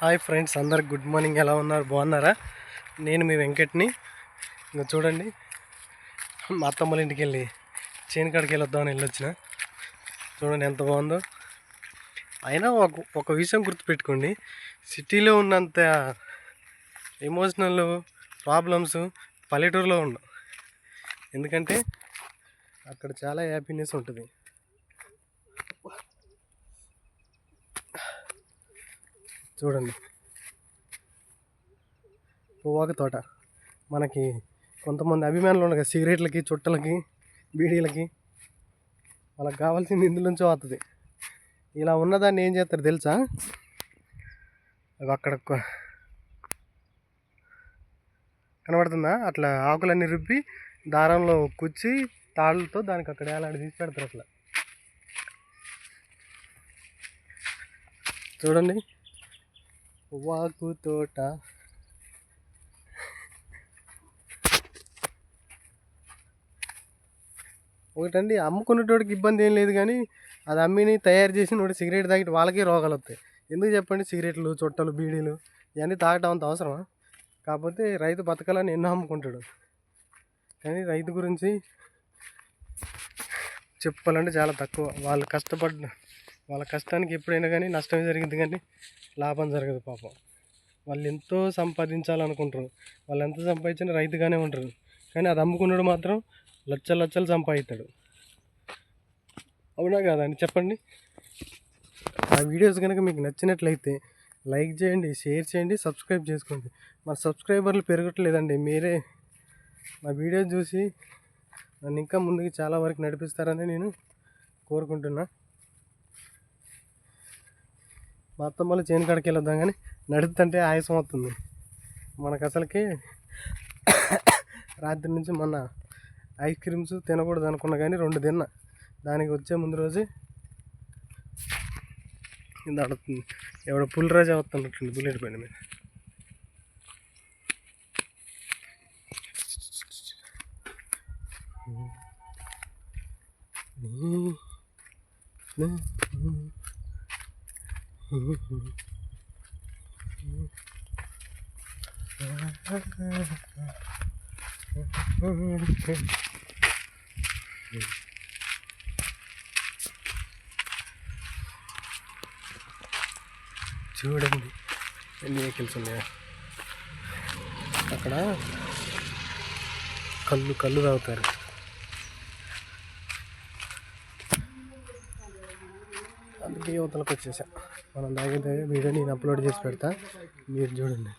Hi friends, అందరికి good morning. ఎలా ఉన్నారు? బాగున్నారా? నేను మీ వెంకట్ని. ఇంకా చూడండి, మా అత్తమ్మల ఇంటికి వెళ్ళి చేను కాడికి వెళ్ళొద్దామని వెళ్ళొచ్చిన. చూడండి ఎంత బాగుందో. అయినా ఒక విషయం గుర్తుపెట్టుకోండి, సిటీలో ఉన్నంత ఎమోషనల్ ప్రాబ్లమ్స్ పల్లెటూరులో ఉండవు. ఎందుకంటే అక్కడ చాలా హ్యాపీనెస్ ఉంటుంది. చూడండి, పొగాకు తోట. మనకి కొంతమంది అభిమానులు ఉండగా సిగరెట్లకి, చుట్టలకి, బీడీలకి వాళ్ళకి కావాల్సింది ఇందులోంచే వస్తుంది. ఇలా ఉన్నదాన్ని ఏం చేస్తారు తెలుసా? అక్కడ కనబడుతుందా? అట్లా ఆకులన్నీ రుబ్బి దారంలో కుచ్చి తాళ్ళతో దానికి అక్కడ అలాంటి తీసి పెడతారు. అట్లా చూడండి, పొగాకు తోట. ఒకటండి, అమ్ముకునేటోడికి ఇబ్బంది ఏం లేదు, కానీ అది అమ్మిని తయారు చేసిన వాడు సిగరెట్ తాగితే వాళ్ళకే రోగాలు వస్తాయి. ఎందుకు చెప్పండి? సిగరెట్లు, చుట్టలు, బీడీలు ఇవన్నీ తాగటం అంత అవసరమా? కాకపోతే రైతు బతకాలని ఎన్నో అమ్ముకుంటాడు. కానీ రైతు గురించి చెప్పాలంటే చాలా తక్కువ. వాళ్ళ కష్టానికి ఎప్పుడైనా కానీ నష్టమే జరిగింది, కానీ లాభం జరగదు. పాపం వాళ్ళు ఎంతో సంపాదించాలనుకుంటారు. వాళ్ళు ఎంత సంపాదించినా రైతుగానే ఉంటారు. కానీ అది అమ్ముకున్నాడు మాత్రం లక్షలు సంపాదిస్తాడు. అవునా కాదా అని చెప్పండి. ఆ వీడియోస్ కనుక మీకు నచ్చినట్లయితే లైక్ చేయండి, షేర్ చేయండి, సబ్స్క్రైబ్ చేసుకోండి. మా సబ్స్క్రైబర్లు పెరగట్లేదండి. మీరే మా వీడియో చూసి నన్ను ఇంకా ముందుకు చాలా వరకు నడిపిస్తారని నేను కోరుకుంటున్నా. మా అత్తమ్మలు చేను కాడికి వెళ్ళొద్దాం, కానీ నడుపుతుంటే ఆయాసం అవుతుంది మనకు. అసలుకి రాత్రి నుంచి మొన్న ఐస్ క్రీమ్స్ తినకూడదు అనుకున్నా, కానీ 2 తిన్నా. దానికి వచ్చే ముందు రోజే ఇది ఆడుతుంది. ఎవడో పులిరాజు అవుతున్నట్టుంది బుల్లెట్ బండి మీద. చూడండి ఎన్ని వెహికల్స్ ఉన్నాయా. అక్కడ కళ్ళు తాగుతారు. అందుకే యువతలకు వచ్చేసా. మనం తాగే వీడియో నేను అప్లోడ్ చేసి పెడతా, మీరు చూడండి.